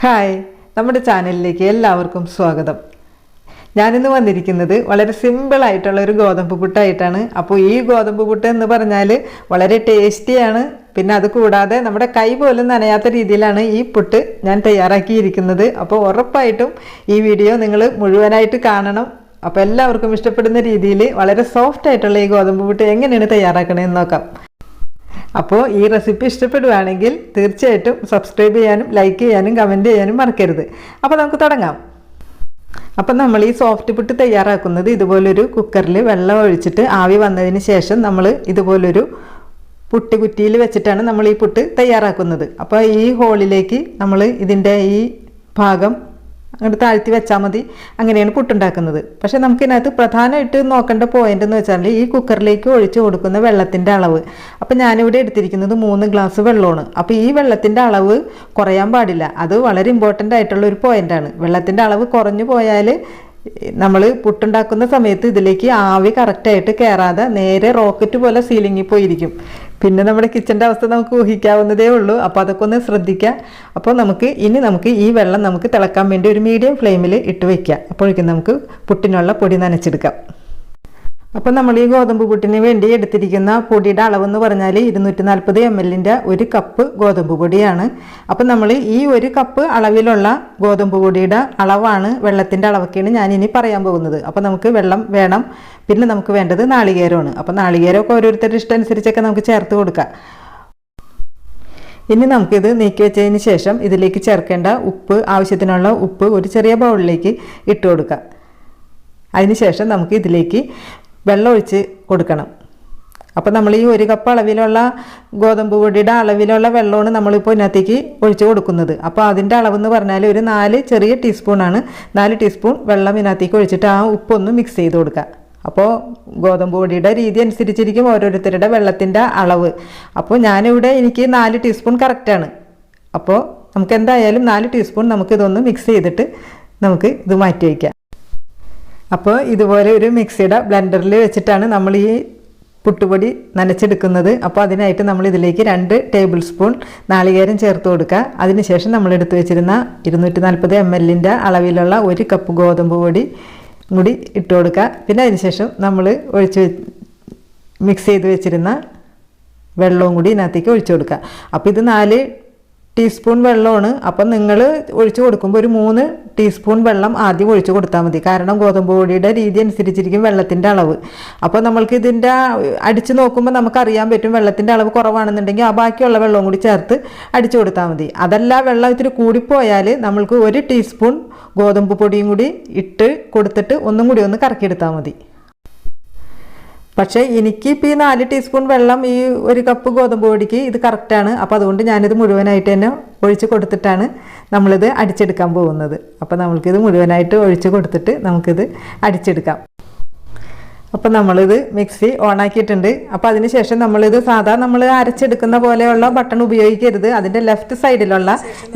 Hi, നമ്മുടെ ചാനലിലേക്ക് എല്ലാവർക്കും സ്വാഗതം. ഞാനിന്ന് വന്നിരിക്കുന്നത് വളരെ സിമ്പിളായിട്ടുള്ള ഒരു ഗോതമ്പ് പുട്ടായിട്ടാണ്. അപ്പോൾ ഈ ഗോതമ്പ് പുട്ട് എന്ന് പറഞ്ഞാൽ വളരെ ടേസ്റ്റിയാണ്. പിന്നെ അത് കൂടാതെ നമ്മുടെ കൈ പോലും നനയാത്ത രീതിയിലാണ് ഈ പുട്ട് ഞാൻ തയ്യാറാക്കിയിരിക്കുന്നത്. അപ്പോൾ ഉറപ്പായിട്ടും ഈ വീഡിയോ നിങ്ങൾ മുഴുവനായിട്ട് കാണണം. അപ്പോൾ എല്ലാവർക്കും ഇഷ്ടപ്പെടുന്ന രീതിയിൽ വളരെ സോഫ്റ്റ് ആയിട്ടുള്ള ഈ ഗോതമ്പ് പുട്ട് എങ്ങനെയാണ് തയ്യാറാക്കണമെന്ന് നോക്കാം. അപ്പോൾ ഈ റെസിപ്പി ഇഷ്ടപ്പെടുകയാണെങ്കിൽ തീർച്ചയായിട്ടും സബ്സ്ക്രൈബ് ചെയ്യാനും ലൈക്ക് ചെയ്യാനും കമൻറ്റ് ചെയ്യാനും മറക്കരുത്. അപ്പോൾ നമുക്ക് തുടങ്ങാം. അപ്പം നമ്മൾ ഈ സോഫ്റ്റ് പുട്ട് തയ്യാറാക്കുന്നത് ഇതുപോലൊരു കുക്കറിൽ വെള്ളം ഒഴിച്ചിട്ട് ആവി വന്നതിന് ശേഷം നമ്മൾ ഇതുപോലൊരു പുട്ടുകുറ്റിയിൽ വെച്ചിട്ടാണ് നമ്മൾ ഈ പുട്ട് തയ്യാറാക്കുന്നത്. അപ്പോൾ ഈ ഹോളിലേക്ക് നമ്മൾ ഇതിൻ്റെ ഈ ഭാഗം അങ്ങോട്ട് താഴ്ത്തി വെച്ചാൽ മതി. അങ്ങനെയാണ് പുട്ടുണ്ടാക്കുന്നത്. പക്ഷേ നമുക്കിതിനകത്ത് പ്രധാനമായിട്ട് നോക്കേണ്ട പോയിന്റ് എന്ന് വെച്ചാൽ ഈ കുക്കറിലേക്ക് ഒഴിച്ചു കൊടുക്കുന്ന വെള്ളത്തിൻ്റെ അളവ്. അപ്പം ഞാനിവിടെ എടുത്തിരിക്കുന്നത് 3 ഗ്ലാസ് വെള്ളമാണ്. അപ്പോൾ ഈ വെള്ളത്തിൻ്റെ അളവ് കുറയാൻ പാടില്ല. അത് വളരെ ഇമ്പോർട്ടൻ്റ് ആയിട്ടുള്ള ഒരു പോയിൻ്റാണ്. വെള്ളത്തിൻ്റെ അളവ് കുറഞ്ഞു പോയാൽ നമ്മൾ പുട്ടുണ്ടാക്കുന്ന സമയത്ത് ഇതിലേക്ക് ആവി കറക്റ്റായിട്ട് കയറാതെ നേരെ റോക്കറ്റ് പോലെ സീലിങ്ങിൽ പോയിരിക്കും. പിന്നെ നമ്മുടെ കിച്ചൻ്റെ അവസ്ഥ നമുക്ക് ഊഹിക്കാവുന്നതേ ഉള്ളൂ. അപ്പോൾ അതൊക്കെ ഒന്ന് ശ്രദ്ധിക്കുക. അപ്പോൾ നമുക്ക് ഈ വെള്ളം നമുക്ക് തിളക്കാൻ വേണ്ടി ഒരു മീഡിയം ഫ്ലെയിമിൽ ഇട്ട് വയ്ക്കാം. അപ്പോഴേക്കും നമുക്ക് പുട്ടിനുള്ള പൊടി നനച്ചെടുക്കാം. അപ്പോൾ നമ്മൾ ഈ ഗോതമ്പ് പുട്ടിന് വേണ്ടി എടുത്തിരിക്കുന്ന പൊടിയുടെ അളവെന്ന് പറഞ്ഞാൽ 240 ml ഒരു കപ്പ് ഗോതമ്പ് പൊടിയാണ്. അപ്പം നമ്മൾ ഈ ഒരു കപ്പ് അളവിലുള്ള ഗോതമ്പ് പൊടിയുടെ അളവാണ്, വെള്ളത്തിൻ്റെ അളവൊക്കെയാണ് ഞാനിനി പറയാൻ പോകുന്നത്. അപ്പോൾ നമുക്ക് വെള്ളം വേണം. പിന്നെ നമുക്ക് വേണ്ടത് നാളികേരമാണ്. അപ്പോൾ നാളികേരമൊക്കെ ഓരോരുത്തരുടെ ഇഷ്ടം അനുസരിച്ചൊക്കെ നമുക്ക് ചേർത്ത് കൊടുക്കാം. ഇനി നമുക്കിത് നീക്കി വെച്ചതിന് ശേഷം ഇതിലേക്ക് ചേർക്കേണ്ട ഉപ്പ്, ആവശ്യത്തിനുള്ള ഉപ്പ് ഒരു ചെറിയ ബൗളിലേക്ക് ഇട്ട് കൊടുക്കാം. അതിനുശേഷം നമുക്ക് ഇതിലേക്ക് വെള്ളം ഒഴിച്ച് കൊടുക്കണം. അപ്പോൾ നമ്മൾ ഈ ഒരു കപ്പ് അളവിലുള്ള ഗോതമ്പ് പൊടിയുടെ അളവിലുള്ള വെള്ളമാണ് നമ്മളിപ്പോൾ ഇതിനകത്തേക്ക് ഒഴിച്ച് കൊടുക്കുന്നത്. അപ്പോൾ അതിൻ്റെ അളവെന്ന് പറഞ്ഞാൽ ഒരു 4 ചെറിയ ടീസ്പൂണാണ്. 4 ടീസ്പൂൺ വെള്ളം ഇതിനകത്തേക്ക് ഒഴിച്ചിട്ട് ആ ഉപ്പൊന്ന് മിക്സ് ചെയ്ത് കൊടുക്കുക. അപ്പോൾ ഗോതമ്പ് പൊടിയുടെ രീതി അനുസരിച്ചിരിക്കും ഓരോരുത്തരുടെ വെള്ളത്തിൻ്റെ അളവ്. അപ്പോൾ എനിക്ക് 4 ടീസ്പൂൺ കറക്റ്റാണ്. അപ്പോൾ നമുക്ക് എന്തായാലും 4 ടീസ്പൂൺ നമുക്കിതൊന്ന് മിക്സ് ചെയ്തിട്ട് നമുക്ക് ഇത് മാറ്റി വയ്ക്കാം. അപ്പോൾ ഇതുപോലെ ഒരു മിക്സിയുടെ ബ്ലെൻഡറിൽ വെച്ചിട്ടാണ് നമ്മൾ ഈ പുട്ടുപൊടി നനച്ചെടുക്കുന്നത്. അപ്പോൾ അതിനായിട്ട് നമ്മൾ ഇതിലേക്ക് 2 ടേബിൾ സ്പൂൺ നാളികേരം ചേർത്ത് കൊടുക്കുക. അതിനുശേഷം നമ്മൾ എടുത്തു വെച്ചിരുന്ന 240 ml അളവിലുള്ള ഒരു കപ്പ് ഗോതമ്പ് പൊടി കൂടി ഇട്ട് കൊടുക്കുക. പിന്നെ അതിനുശേഷം നമ്മൾ മിക്സ് ചെയ്ത് വെച്ചിരുന്ന വെള്ളവും കൂടി ഇതിനകത്തേക്ക് ഒഴിച്ചു കൊടുക്കുക. അപ്പോൾ ഇത് 4 ടീസ്പൂൺ വെള്ളമാണ്. അപ്പം നിങ്ങൾ ഒഴിച്ചു കൊടുക്കുമ്പോൾ ഒരു 3 ടീസ്പൂൺ വെള്ളം ആദ്യം ഒഴിച്ചു കൊടുത്താൽ മതി. കാരണം ഗോതമ്പ് പൊടിയുടെ രീതി അനുസരിച്ചിരിക്കും വെള്ളത്തിൻ്റെ അളവ്. അപ്പോൾ നമ്മൾക്ക് ഇതിൻ്റെ അടിച്ച് നോക്കുമ്പോൾ നമുക്കറിയാൻ പറ്റും വെള്ളത്തിൻ്റെ അളവ് കുറവാണെന്നുണ്ടെങ്കിൽ ആ ബാക്കിയുള്ള വെള്ളവും കൂടി ചേർത്ത് അടിച്ചു കൊടുത്താൽ മതി. അതല്ല വെള്ളം ഇത്തിരി കൂടിപ്പോയാൽ നമ്മൾക്ക് 1 ടീസ്പൂൺ ഗോതമ്പ് പൊടിയും കൂടി ഇട്ട് കൊടുത്തിട്ട് ഒന്നും കൂടി ഒന്ന് കറക്കിയെടുത്താൽ മതി. പക്ഷേ എനിക്കിപ്പോൾ ഈ 4 ടീസ്പൂൺ വെള്ളം ഈ ഒരു കപ്പ് ഗോതമ്പ് പൊടിക്ക് ഇത് കറക്റ്റാണ്. അപ്പോൾ അതുകൊണ്ട് ഞാനിത് മുഴുവനായിട്ട് തന്നെ ഒഴിച്ച് കൊടുത്തിട്ടാണ് നമ്മളിത് അടിച്ചെടുക്കാൻ പോകുന്നത്. അപ്പോൾ നമ്മൾക്കിത് മുഴുവനായിട്ട് ഒഴിച്ച് കൊടുത്തിട്ട് നമുക്കിത് അടിച്ചെടുക്കാം. അപ്പോൾ നമ്മളിത് മിക്സി ഓണാക്കിയിട്ടുണ്ട്. അപ്പോൾ അതിന് ശേഷം നമ്മളിത് നമ്മൾ അരച്ചെടുക്കുന്ന പോലെയുള്ള ബട്ടൺ ഉപയോഗിക്കരുത്. അതിൻ്റെ ലെഫ്റ്റ് സൈഡിലുള്ള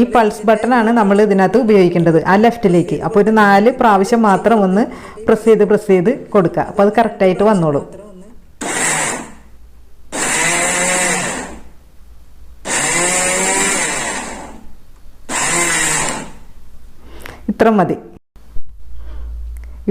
ഈ പൾസ് ബട്ടണാണ് നമ്മൾ ഇതിനകത്ത് ഉപയോഗിക്കേണ്ടത്, ആ ലെഫ്റ്റിലേക്ക്. അപ്പോൾ ഒരു 4 പ്രാവശ്യം മാത്രം ഒന്ന് പ്രസ് ചെയ്ത് കൊടുക്കുക. അപ്പോൾ അത് കറക്റ്റായിട്ട് വന്നോളും. ഇത്ര മതി.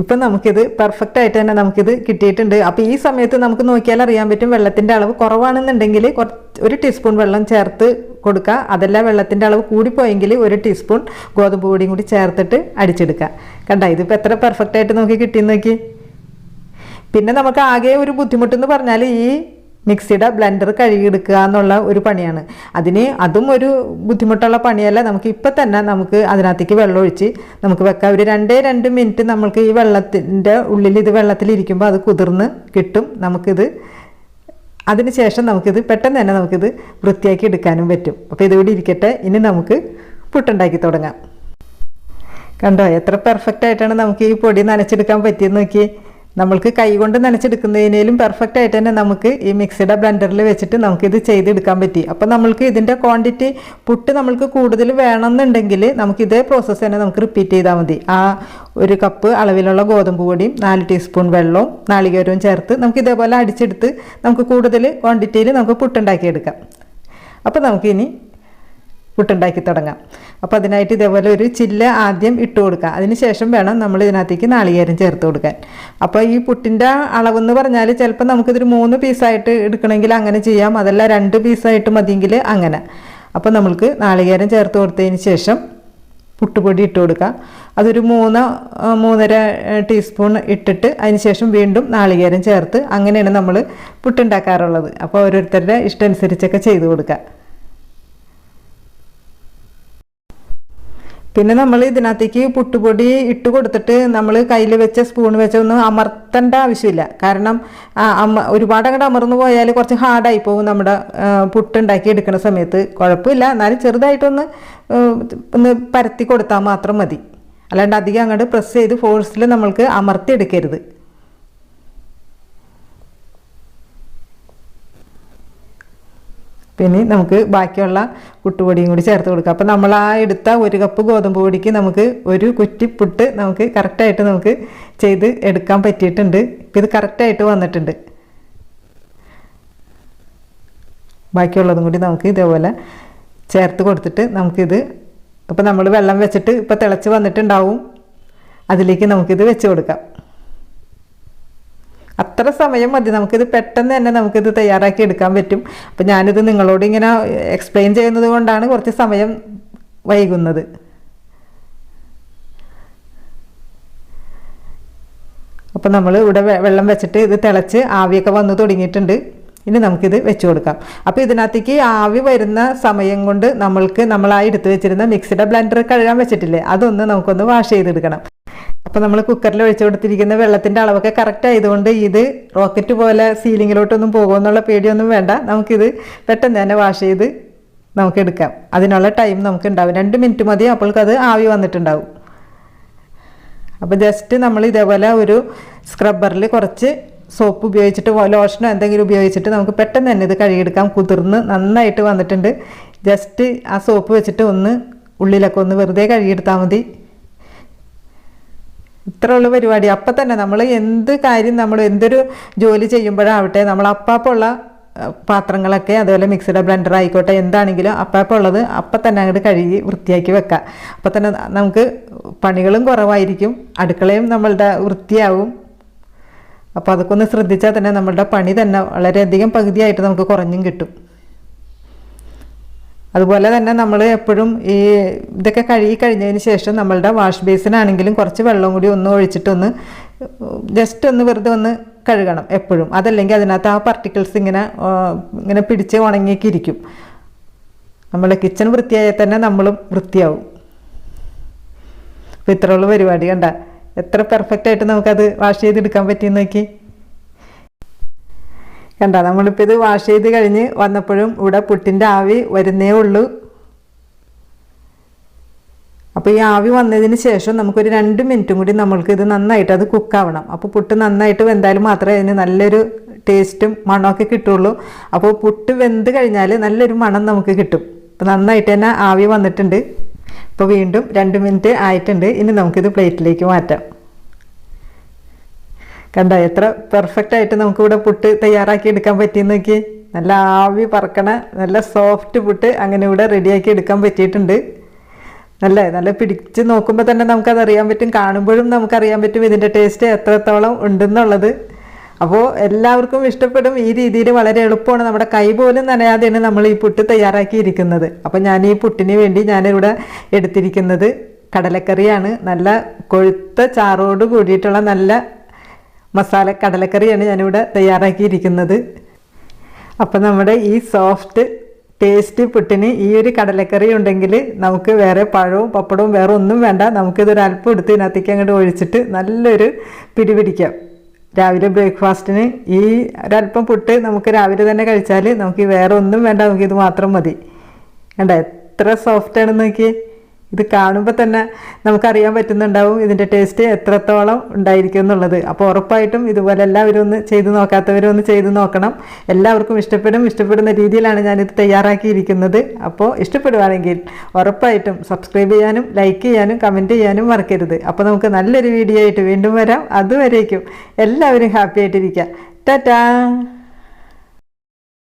ഇപ്പം നമുക്കിത് പെർഫെക്റ്റ് ആയിട്ട് തന്നെ നമുക്കിത് കിട്ടിയിട്ടുണ്ട്. അപ്പോൾ ഈ സമയത്ത് നമുക്ക് നോക്കിയാൽ അറിയാൻ പറ്റും വെള്ളത്തിൻ്റെ അളവ് കുറവാണെന്നുണ്ടെങ്കിൽ 1 ടീസ്പൂൺ വെള്ളം ചേർത്ത് കൊടുക്കുക. അതല്ല വെള്ളത്തിൻ്റെ അളവ് കൂടിപ്പോയെങ്കിൽ 1 ടീസ്പൂൺ ഗോതമ്പ് പൊടിയും കൂടി ചേർത്തിട്ട് അടിച്ചെടുക്കുക. കണ്ട, ഇതിപ്പോൾ എത്ര പെർഫെക്റ്റ് ആയിട്ട് നമുക്ക് കിട്ടിയെന്ന് നോക്കി. പിന്നെ നമുക്ക് ആകെ ഒരു ബുദ്ധിമുട്ടെന്ന് പറഞ്ഞാൽ ഈ മിക്സിയുടെ ബ്ലെൻഡർ കഴുകിയെടുക്കുക എന്നുള്ള ഒരു പണിയാണ്. അതും ഒരു ബുദ്ധിമുട്ടുള്ള പണിയല്ല. നമുക്ക് ഇപ്പം തന്നെ നമുക്ക് അതിനകത്തേക്ക് വെള്ളം ഒഴിച്ച് നമുക്ക് വെക്കാം. ഒരു 2 മിനിറ്റ് നമ്മൾക്ക് ഈ വെള്ളത്തിൻ്റെ ഉള്ളിൽ ഇത് വെള്ളത്തിലിരിക്കുമ്പോൾ അത് കുതിർന്ന് കിട്ടും. അതിനുശേഷം നമുക്കിത് പെട്ടെന്ന് തന്നെ നമുക്കിത് വൃത്തിയാക്കി എടുക്കാനും പറ്റും. അപ്പോൾ ഇതുകൂടി ഇരിക്കട്ടെ. ഇനി നമുക്ക് പുട്ടുണ്ടാക്കി തുടങ്ങാം. കണ്ടോ എത്ര പെർഫെക്റ്റ് ആയിട്ടാണ് നമുക്ക് ഈ പൊടി നനച്ചെടുക്കാൻ പറ്റിയെന്ന് നോക്കി. നമ്മൾക്ക് കൈ കൊണ്ട് നനച്ചെടുക്കുന്നതിനേലും പെർഫെക്റ്റ് ആയിട്ട് തന്നെ നമുക്ക് ഈ മിക്സിയുടെ ബ്ലെൻഡറിൽ വെച്ചിട്ട് നമുക്കിത് ചെയ്തെടുക്കാൻ പറ്റി. അപ്പോൾ നമ്മൾക്ക് ഇതിൻ്റെ ക്വാണ്ടിറ്റി പുട്ട് നമ്മൾക്ക് കൂടുതൽ വേണമെന്നുണ്ടെങ്കിൽ നമുക്ക് ഇതേ പ്രോസസ്സ് തന്നെ നമുക്ക് റിപ്പീറ്റ് ചെയ്താൽ മതി. ആ 1 കപ്പ് അളവിലുള്ള ഗോതമ്പ് പൊടിയും 4 ടീസ്പൂൺ വെള്ളവും നാളികേരവും ചേർത്ത് നമുക്ക് ഇതേപോലെ അടിച്ചെടുത്ത് നമുക്ക് കൂടുതൽ ക്വാണ്ടിറ്റിയിൽ നമുക്ക് പുട്ടുണ്ടാക്കിയെടുക്കാം. അപ്പോൾ നമുക്കിനി പുട്ടുണ്ടാക്കി തുടങ്ങാം. അപ്പോൾ അതിനായിട്ട് ഇതേപോലെ ഒരു ചില്ല് ആദ്യം ഇട്ട് കൊടുക്കുക. അതിന് ശേഷം വേണം നമ്മൾ ഇതിനകത്തേക്ക് നാളികേരം ചേർത്ത് കൊടുക്കാൻ. അപ്പോൾ ഈ പുട്ടിൻ്റെ അളവെന്ന് പറഞ്ഞാൽ ചിലപ്പോൾ നമുക്കിതൊരു 3 പീസായിട്ട് എടുക്കണമെങ്കിൽ അങ്ങനെ ചെയ്യാം, അതല്ല 2 പീസായിട്ട് മതിയെങ്കിൽ അങ്ങനെ. അപ്പോൾ നമ്മൾക്ക് നാളികേരം ചേർത്ത് കൊടുത്തതിന് ശേഷം പുട്ടുപൊടി ഇട്ട് കൊടുക്കുക. അതൊരു 3-3.5 ടീസ്പൂൺ ഇട്ടിട്ട് അതിന് ശേഷം വീണ്ടും നാളികേരം ചേർത്ത് അങ്ങനെയാണ് നമ്മൾ പുട്ടുണ്ടാക്കാറുള്ളത്. അപ്പോൾ ഓരോരുത്തരുടെ ഇഷ്ടമനുസരിച്ചൊക്കെ ചെയ്ത് കൊടുക്കുക. പിന്നെ നമ്മൾ ഇതിനകത്തേക്ക് പുട്ടുപൊടി ഇട്ട് കൊടുത്തിട്ട് നമ്മൾ കയ്യിൽ വെച്ച സ്പൂൺ വെച്ചൊന്നും അമർത്തേണ്ട ആവശ്യമില്ല. കാരണം ഒരുപാട് അങ്ങോട്ട് അമർന്നു പോയാൽ കുറച്ച് ഹാർഡായി പോകും നമ്മുടെ പുട്ടുണ്ടാക്കി എടുക്കുന്ന സമയത്ത്. കുഴപ്പമില്ല, എന്നാലും ചെറുതായിട്ടൊന്ന് പരത്തി കൊടുത്താൽ മാത്രം മതി. അല്ലാണ്ട് അധികം അങ്ങോട്ട് പ്രസ് ചെയ്ത് ഫോഴ്സിൽ നമ്മൾക്ക് അമർത്തിയെടുക്കരുത്. പിന്നെ നമുക്ക് ബാക്കിയുള്ള പുട്ടുപൊടിയും കൂടി ചേർത്ത് കൊടുക്കുക. അപ്പോൾ നമ്മൾ ആ എടുത്ത 1 കപ്പ് ഗോതമ്പ് പൊടിക്ക് നമുക്ക് ഒരു കുറ്റി പുട്ട് നമുക്ക് കറക്റ്റായിട്ട് നമുക്ക് ചെയ്ത് എടുക്കാൻ പറ്റിയിട്ടുണ്ട്. ഇപ്പോൾ ഇത് കറക്റ്റായിട്ട് വന്നിട്ടുണ്ട്. ബാക്കിയുള്ളതും കൂടി നമുക്ക് ഇതേപോലെ ചേർത്ത് കൊടുത്തിട്ട് നമുക്കിത് ഇപ്പോൾ നമ്മൾ വെള്ളം വെച്ചിട്ട് ഇപ്പോൾ തിളച്ച് വന്നിട്ടുണ്ടാവും, അതിലേക്ക് നമുക്കിത് വെച്ച് കൊടുക്കാം. അത്ര സമയം മതി, നമുക്കിത് പെട്ടെന്ന് തന്നെ നമുക്കിത് തയ്യാറാക്കി എടുക്കാൻ പറ്റും. അപ്പം ഞാനിത് നിങ്ങളോട് ഇങ്ങനെ എക്സ്പ്ലെയിൻ ചെയ്യുന്നത് കൊണ്ടാണ് കുറച്ച് സമയം വൈകുന്നത്. അപ്പം നമ്മൾ ഇവിടെ വെള്ളം വെച്ചിട്ട് ഇത് തിളച്ച് ആവിയൊക്കെ വന്ന് തുടങ്ങിയിട്ടുണ്ട്. ഇനി നമുക്കിത് വെച്ച് കൊടുക്കാം. അപ്പോൾ ഇതിനകത്തേക്ക് ആവി വരുന്ന സമയം കൊണ്ട് നമ്മളാ എടുത്ത് വെച്ചിരുന്ന മിക്സിയുടെ ബ്ലെൻഡർ കഴുകാൻ വെച്ചിട്ടില്ലേ, അതൊന്ന് നമുക്കൊന്ന് വാഷ് ചെയ്തെടുക്കണം. അപ്പോൾ നമ്മൾ കുക്കറിൽ ഒഴിച്ചു കൊടുത്തിരിക്കുന്ന വെള്ളത്തിൻ്റെ അളവൊക്കെ കറക്റ്റ് ആയതുകൊണ്ട് ഇത് റോക്കറ്റ് പോലെ സീലിങ്ങിലോട്ടൊന്നും പോകുമെന്നുള്ള പേടിയൊന്നും വേണ്ട. നമുക്കിത് പെട്ടെന്ന് തന്നെ വാഷ് ചെയ്ത് നമുക്ക് എടുക്കാം. അതിനുള്ള ടൈം നമുക്ക് ഉണ്ടാവും. 2 മിനിറ്റ് മതി, അപ്പോൾക്കത് ആവി വന്നിട്ടുണ്ടാവും. അപ്പോൾ ജസ്റ്റ് നമ്മൾ ഇതേപോലെ ഒരു സ്ക്രബ്ബറിൽ കുറച്ച് സോപ്പ് ഉപയോഗിച്ചിട്ട് ലോഷനോ എന്തെങ്കിലും ഉപയോഗിച്ചിട്ട് നമുക്ക് പെട്ടെന്ന് തന്നെ ഇത് കഴുകിയെടുക്കാം. കുതിർന്ന് നന്നായിട്ട് വന്നിട്ടുണ്ട്. ജസ്റ്റ് ആ സോപ്പ് വെച്ചിട്ട് ഒന്ന് ഉള്ളിലൊക്കെ ഒന്ന് വെറുതെ കഴുകിയെടുത്താൽ മതി. ഇത്രയുള്ള പരിപാടി. അപ്പം തന്നെ നമ്മൾ എന്ത് കാര്യം നമ്മൾ എന്തൊരു ജോലി ചെയ്യുമ്പോഴാവട്ടെ നമ്മൾ അപ്പാപ്പുള്ള പാത്രങ്ങളൊക്കെ അതുപോലെ മിക്സിയുടെ ബ്ലെൻഡർ ആയിക്കോട്ടെ എന്താണെങ്കിലും അപ്പാപ്പുള്ളത് അപ്പം തന്നെ അങ്ങോട്ട് കഴുകി വൃത്തിയാക്കി വെക്കാം. അപ്പം തന്നെ നമുക്ക് പണികളും കുറവായിരിക്കും, അടുക്കളയും നമ്മളുടെ വൃത്തിയാവും. അപ്പോൾ അതൊക്കെ ഒന്ന് ശ്രദ്ധിച്ചാൽ തന്നെ നമ്മളുടെ പണി തന്നെ വളരെയധികം പകുതിയായിട്ട് നമുക്ക് കുറഞ്ഞും കിട്ടും. അതുപോലെ തന്നെ നമ്മൾ എപ്പോഴും ഈ ഇതൊക്കെ കഴുകി കഴിഞ്ഞതിന് ശേഷം നമ്മളുടെ വാഷ് ബേസിനാണെങ്കിലും കുറച്ച് വെള്ളം കൂടി ഒന്ന് ഒഴിച്ചിട്ടൊന്ന് ജസ്റ്റ് ഒന്ന് വെറുതെ ഒന്ന് കഴുകണം എപ്പോഴും. അതല്ലെങ്കിൽ അതിനകത്ത് ആ പാർട്ടിക്കിൾസ് ഇങ്ങനെ പിടിച്ച് ഉണങ്ങിയൊക്കെ ഇരിക്കും. നമ്മുടെ കിച്ചൺ വൃത്തിയായാൽ തന്നെ നമ്മളും വൃത്തിയാവും. അപ്പോൾ ഇത്രയുള്ള പരിപാടി കണ്ട എത്ര പെർഫെക്റ്റ് ആയിട്ട് നമുക്കത് വാഷ് ചെയ്തെടുക്കാൻ പറ്റിയെന്ന് നോക്കി. കണ്ട നമ്മളിപ്പോൾ ഇത് വാഷ് ചെയ്ത് കഴിഞ്ഞ് വന്നപ്പോഴും ഇവിടെ പുട്ടിൻ്റെ ആവി വരുന്നേ ഉള്ളൂ. അപ്പോൾ ഈ ആവി വന്നതിന് ശേഷം നമുക്കൊരു 2 മിനിറ്റും കൂടി നമ്മൾക്ക് ഇത് നന്നായിട്ട് അത് കുക്കാവണം. അപ്പോൾ പുട്ട് നന്നായിട്ട് വെന്താലും മാത്രമേ അതിന് നല്ലൊരു ടേസ്റ്റും മണമൊക്കെ കിട്ടുള്ളൂ. അപ്പോൾ പുട്ട് വെന്ത് കഴിഞ്ഞാൽ നല്ലൊരു മണം നമുക്ക് കിട്ടും. അപ്പോൾ നന്നായിട്ട് തന്നെ ആവി വന്നിട്ടുണ്ട്. ഇപ്പോൾ വീണ്ടും 2 മിനിറ്റ് ആയിട്ടുണ്ട്. ഇനി നമുക്കിത് പ്ലേറ്റിലേക്ക് മാറ്റാം. കണ്ട എത്ര പെർഫെക്റ്റ് ആയിട്ട് നമുക്കിവിടെ പുട്ട് തയ്യാറാക്കി എടുക്കാൻ പറ്റിയെന്ന് നോക്കി. നല്ല ആവി പറക്കണ നല്ല സോഫ്റ്റ് പുട്ട് അങ്ങനെ ഇവിടെ റെഡിയാക്കി എടുക്കാൻ പറ്റിയിട്ടുണ്ട്. നല്ല പിടിച്ച് നോക്കുമ്പോൾ തന്നെ നമുക്കതറിയാൻ പറ്റും, കാണുമ്പോഴും നമുക്കറിയാൻ പറ്റും ഇതിൻ്റെ ടേസ്റ്റ് എത്രത്തോളം ഉണ്ടെന്നുള്ളത്. അപ്പോൾ എല്ലാവർക്കും ഇഷ്ടപ്പെടും. ഈ രീതിയിൽ വളരെ എളുപ്പമാണ്, നമ്മുടെ കൈ പോലും നനയാതെയാണ് നമ്മൾ ഈ പുട്ട് തയ്യാറാക്കിയിരിക്കുന്നത്. അപ്പോൾ ഞാൻ ഈ പുട്ടിന് വേണ്ടി ഞാനിവിടെ എടുത്തിരിക്കുന്നത് കടലക്കറിയാണ്. നല്ല കൊഴുത്ത ചാറോട് കൂടിയിട്ടുള്ള നല്ല മസാല കടലക്കറിയാണ് ഞാനിവിടെ തയ്യാറാക്കിയിരിക്കുന്നത്. അപ്പം നമ്മുടെ ഈ സോഫ്റ്റ് ടേസ്റ്റി പുട്ടിന് ഈ ഒരു കടലക്കറി ഉണ്ടെങ്കിൽ നമുക്ക് വേറെ പഴവും പപ്പടവും വേറെ ഒന്നും വേണ്ട. നമുക്കിതൊരല്പം എടുത്ത് ഇതിനകത്തേക്ക് അങ്ങോട്ട് ഒഴിച്ചിട്ട് നല്ലൊരു പിടിപിടിക്കാം. രാവിലെ ബ്രേക്ക്ഫാസ്റ്റിന് ഈ ഒരല്പം പുട്ട് നമുക്ക് രാവിലെ തന്നെ കഴിച്ചാൽ നമുക്ക് വേറെ ഒന്നും വേണ്ട, നമുക്കിത് മാത്രം മതി. കണ്ട എത്ര സോഫ്റ്റാണെന്ന് നോക്കി. ഇത് കാണുമ്പോൾ തന്നെ നമുക്കറിയാൻ പറ്റുന്നുണ്ടാവും ഇതിൻ്റെ ടേസ്റ്റ് എത്രത്തോളം ഉണ്ടായിരിക്കും എന്നുള്ളത്. അപ്പോൾ ഉറപ്പായിട്ടും ഇതുപോലെ എല്ലാവരും ഒന്ന് ചെയ്ത് നോക്കാത്തവരും ഒന്ന് ചെയ്ത് നോക്കണം. എല്ലാവർക്കും ഇഷ്ടപ്പെടുന്ന രീതിയിലാണ് ഞാനിത് തയ്യാറാക്കിയിരിക്കുന്നത്. അപ്പോൾ ഇഷ്ടപ്പെടുവാണെങ്കിൽ ഉറപ്പായിട്ടും സബ്സ്ക്രൈബ് ചെയ്യാനും ലൈക്ക് ചെയ്യാനും കമൻറ്റ് ചെയ്യാനും മറക്കരുത്. അപ്പോൾ നമുക്ക് നല്ലൊരു വീഡിയോ ആയിട്ട് വീണ്ടും വരാം. അതുവരേക്കും എല്ലാവരും ഹാപ്പി ആയിട്ടിരിക്കുക. ടാറ്റാ.